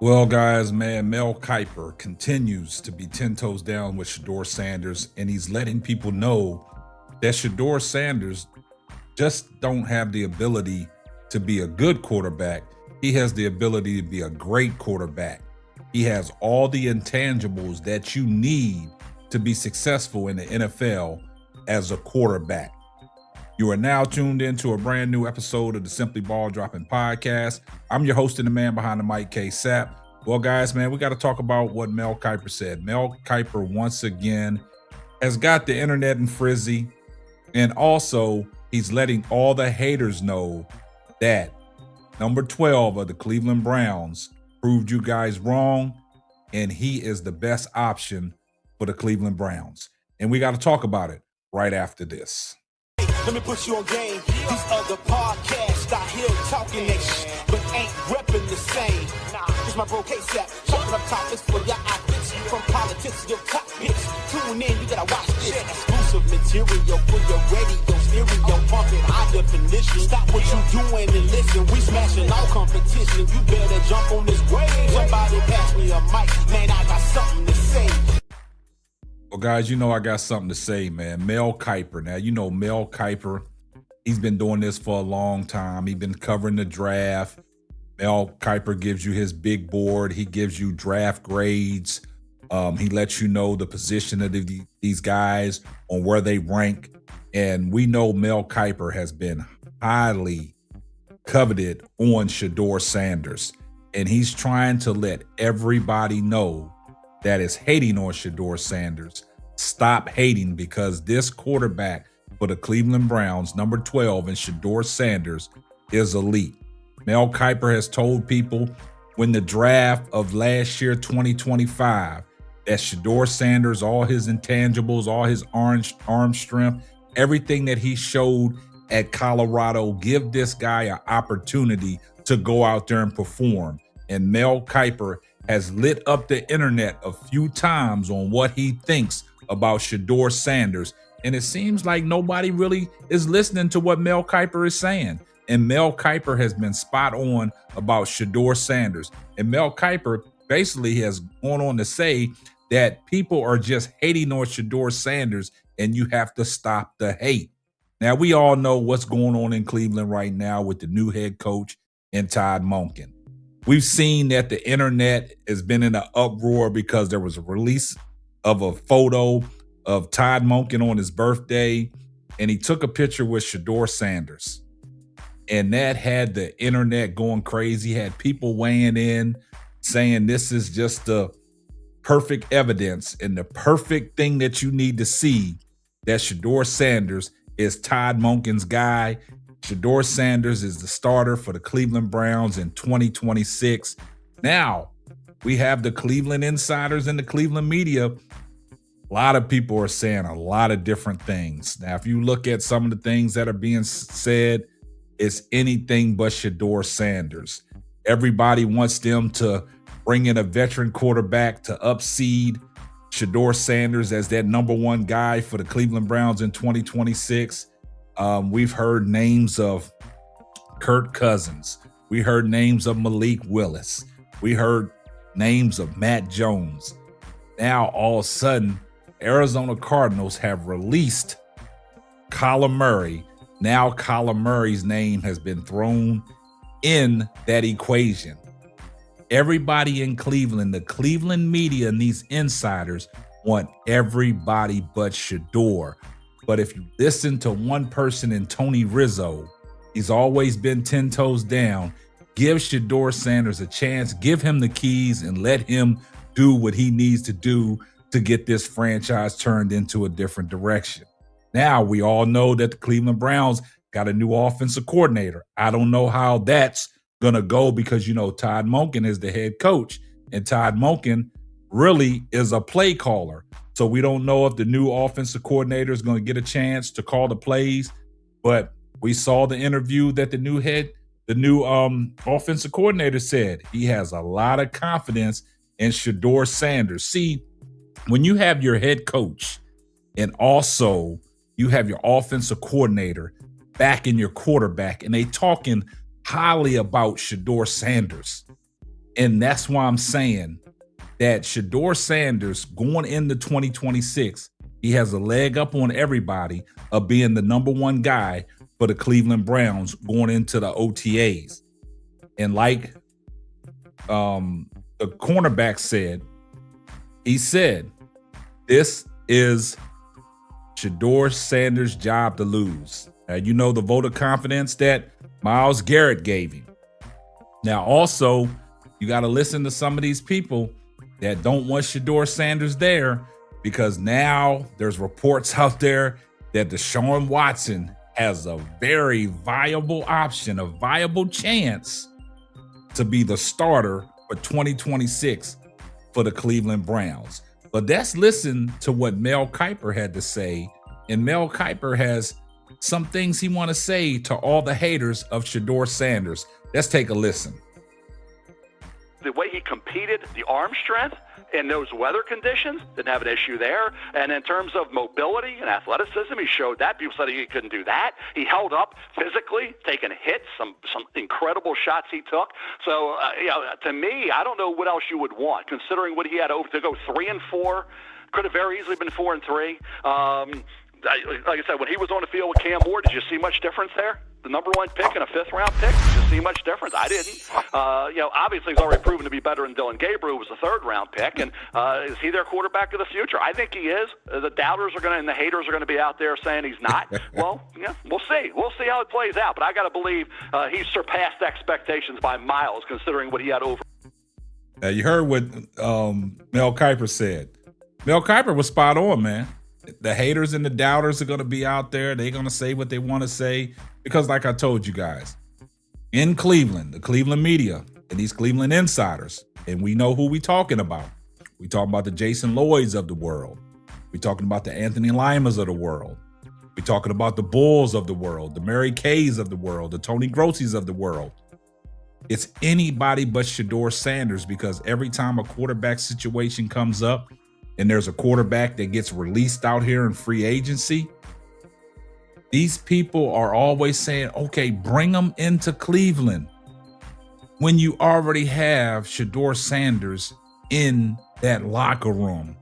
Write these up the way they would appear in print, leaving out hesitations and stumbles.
Well, guys, man, Mel Kiper continues to be 10 toes down with Shedeur Sanders, and he's letting people know that Shedeur Sanders just don't have the ability to be a good quarterback. He has the ability to be a great quarterback. He has all the intangibles that you need to be successful in the NFL as a quarterback. You are now tuned into a brand new episode of the Simply Ball Dropping Podcast. I'm your host and the man behind the mic, K Sap. Well, guys, man, we got to talk about what Mel Kiper said. Mel Kiper, once again, has got the internet in frizzy, and also he's letting all the haters know that number 12 of the Cleveland Browns proved you guys wrong, and he is the best option for the Cleveland Browns. And we got to talk about it right after this. Let me put you on game. These other podcasts out here talking that shit, but ain't repping the same. It's my bro K-Sap, chopping up topics for your outfits. From politics to your cockpits. Tune in, you gotta watch this. Exclusive material for your radio, stereo, pumping high definition. Stop what you doing and listen. We smashing all competition. You better jump on this wave. Somebody pass me a mic, man, I got something to say. Well, guys, you know I got something to say, man. Mel Kiper. Now, you know Mel Kiper, he's been doing this for a long time. He's been covering the draft. Mel Kiper gives you his big board. He gives you draft grades. He lets you know the position of these guys on where they rank. And we know Mel Kiper has been highly coveted on Shedeur Sanders. And he's trying to let everybody know that is hating on Shedeur Sanders stop hating, because this quarterback for the Cleveland Browns, number 12, and Shedeur Sanders is elite. Mel Kiper has told people when the draft of last year, 2025, that Shedeur Sanders, all his intangibles, all his arm strength, everything that he showed at Colorado, give this guy an opportunity to go out there and perform. And Mel Kiper has lit up the internet a few times on what he thinks about Shedeur Sanders. And it seems like nobody really is listening to what Mel Kiper is saying. And Mel Kiper has been spot on about Shedeur Sanders. And Mel Kiper basically has gone on to say that people are just hating on Shedeur Sanders, and you have to stop the hate. Now, we all know what's going on in Cleveland right now with the new head coach and Todd Monken. We've seen that the internet has been in an uproar because there was a release of a photo of Todd Monken on his birthday, and he took a picture with Shedeur Sanders. And that had the internet going crazy, had people weighing in saying this is just the perfect evidence and the perfect thing that you need to see that Shedeur Sanders is Todd Monken's guy. Shedeur Sanders is the starter for the Cleveland Browns in 2026. Now, we have the Cleveland insiders and the Cleveland media. A lot of people are saying a lot of different things. Now, if you look at some of the things that are being said, it's anything but Shedeur Sanders. Everybody wants them to bring in a veteran quarterback to upseed Shedeur Sanders as that number one guy for the Cleveland Browns in 2026. We've heard names of Kirk Cousins. We heard names of Malik Willis. We heard names of Matt Jones. Now, all of a sudden, Arizona Cardinals have released Kyler Murray. Now, Kyler Murray's name has been thrown in that equation. Everybody in Cleveland, the Cleveland media and these insiders want everybody but Shedeur. But if you listen to one person in Tony Rizzo, he's always been 10 toes down. Give Shedeur Sanders a chance, give him the keys, and let him do what he needs to do to get this franchise turned into a different direction. Now, we all know that the Cleveland Browns got a new offensive coordinator. I don't know how that's going to go because, you know, Todd Monken is the head coach, and Todd Monken really is a play caller. So we don't know if the new offensive coordinator is going to get a chance to call the plays, but we saw the interview that the new offensive coordinator said he has a lot of confidence in Shedeur Sanders. See, when you have your head coach and also you have your offensive coordinator backing your quarterback and they talking highly about Shedeur Sanders, And that's why I'm saying that Shedeur Sanders going into 2026, he has a leg up on everybody of being the number one guy for the Cleveland Browns going into the OTAs. And like the cornerback said, he said, this is Shedeur Sanders' job to lose. Now, you know the vote of confidence that Myles Garrett gave him. Now, also, you got to listen to some of these people that don't want Shedeur Sanders there, because now there's reports out there that Deshaun Watson has a very viable option, a viable chance to be the starter for 2026 for the Cleveland Browns. But let's listen to what Mel Kiper had to say. And Mel Kiper has some things he want to say to all the haters of Shedeur Sanders. Let's take a listen. The way he competed, the arm strength in those weather conditions, didn't have an issue there. And in terms of mobility and athleticism, he showed that. People said he couldn't do that. He held up physically, taking hits, some incredible shots he took. So, to me, I don't know what else you would want, considering what he had to go 3-4. Could have very easily been 4-3. Like I said, when he was on the field with Cam Ward, did you see much difference there? The number one pick and a fifth-round pick, did you see much difference? I didn't. Obviously he's already proven to be better than Dylan Gabriel, who was a third-round pick. And is he their quarterback of the future? I think he is. The doubters are going to, and the haters are going to be out there saying he's not. Well, yeah, we'll see. We'll see how it plays out. But I got to believe he's surpassed expectations by miles, considering what he had over. Now, you heard what Mel Kiper said. Mel Kiper was spot on, man. The haters and the doubters are going to be out there. They're going to say what they want to say because, like I told you guys, in Cleveland, the Cleveland media and these Cleveland insiders, and we know who we talking about. We talking about the Jason Lloyds of the world. We talking about the Anthony Limas of the world. We talking about the Bulls of the world, the Mary Kays of the world, the Tony Grossies of the world. It's anybody but Shedeur Sanders, because every time a quarterback situation comes up, and there's a quarterback that gets released out here in free agency, these people are always saying, okay, bring them into Cleveland, when you already have Shedeur Sanders in that locker room.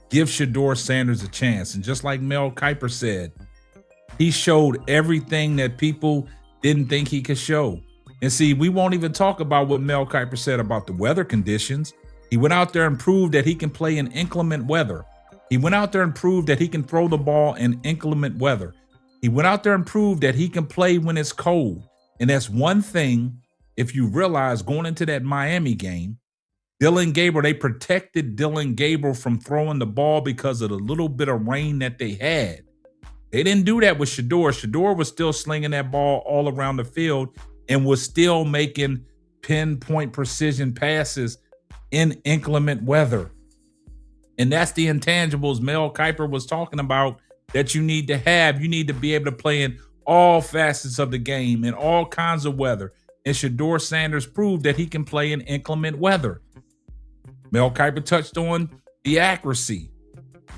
Give Shedeur Sanders a chance. And just like Mel Kiper said, he showed everything that people didn't think he could show. And see, we won't even talk about what Mel Kiper said about the weather conditions. He went out there and proved that he can play in inclement weather. He went out there and proved that he can throw the ball in inclement weather. He went out there and proved that he can play when it's cold. And that's one thing, if you realize, going into that Miami game, Dylan Gabriel, they protected Dylan Gabriel from throwing the ball because of the little bit of rain that they had. They didn't do that with Shedeur. Shedeur was still slinging that ball all around the field and was still making pinpoint precision passes in inclement weather. And that's the intangibles Mel Kiper was talking about that you need to have. You need to be able to play in all facets of the game, in all kinds of weather. And Shedeur Sanders proved that he can play in inclement weather. Mel Kiper touched on the accuracy.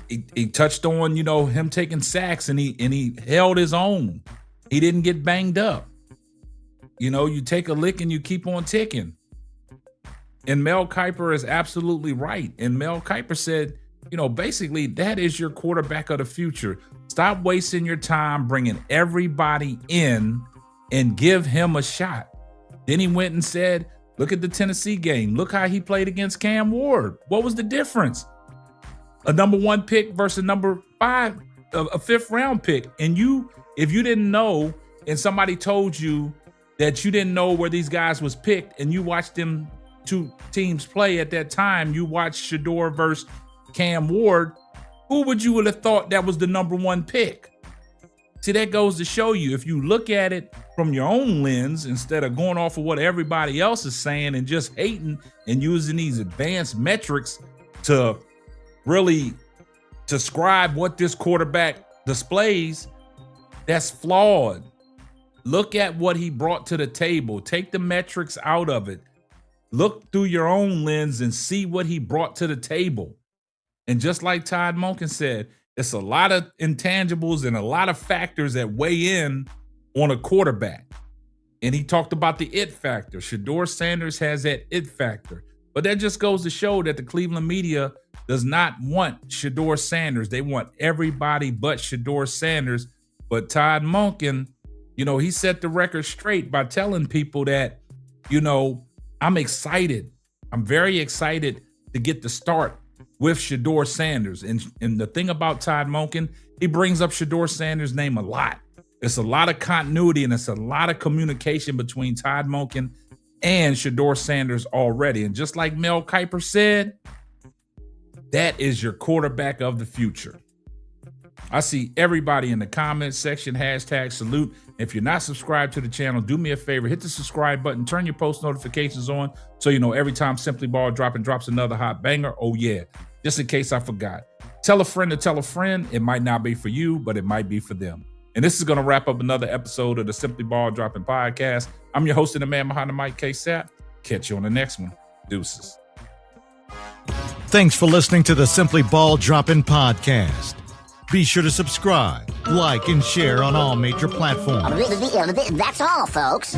He touched on, him taking sacks, and he held his own. He didn't get banged up. You take a lick and you keep on ticking. And Mel Kiper is absolutely right. And Mel Kiper said, basically, that is your quarterback of the future. Stop wasting your time bringing everybody in and give him a shot. Then he went and said, look at the Tennessee game. Look how he played against Cam Ward. What was the difference? A number one pick versus number 5, a fifth-round pick. And if you didn't know, and somebody told you that you didn't know where these guys was picked, and you watched them two teams play at that time, you watched Shedeur versus Cam Ward, who would you have thought that was the number one pick? See, that goes to show you, if you look at it from your own lens instead of going off of what everybody else is saying and just hating and using these advanced metrics to really describe what this quarterback displays, that's flawed. Look at what he brought to the table. Take the metrics out of it. Look through your own lens and see what he brought to the table. And just like Todd Monken said, it's a lot of intangibles and a lot of factors that weigh in on a quarterback. And he talked about the it factor. Shedeur Sanders has that it factor. But that just goes to show that the Cleveland media does not want Shedeur Sanders. They want everybody but Shedeur Sanders. But Todd Monken, he set the record straight by telling people that, I'm excited. I'm very excited to get the start with Shedeur Sanders. And the thing about Todd Monken, he brings up Shedeur Sanders' name a lot. It's a lot of continuity and it's a lot of communication between Todd Monken and Shedeur Sanders already. And just like Mel Kiper said, that is your quarterback of the future. I see everybody in the comments section, #salute. If you're not subscribed to the channel, do me a favor, hit the subscribe button, turn your post notifications on so you know every time Simply Ball drops another hot banger. Oh yeah, just in case I forgot. Tell a friend to tell a friend. It might not be for you, but it might be for them. And this is going to wrap up another episode of the Simply Ball Dropping Podcast. I'm your host and the man behind the mic, K-Sap. Catch you on the next one. Deuces. Thanks for listening to the Simply Ball Dropping Podcast. Be sure to subscribe, like, and share on all major platforms. That's all, folks.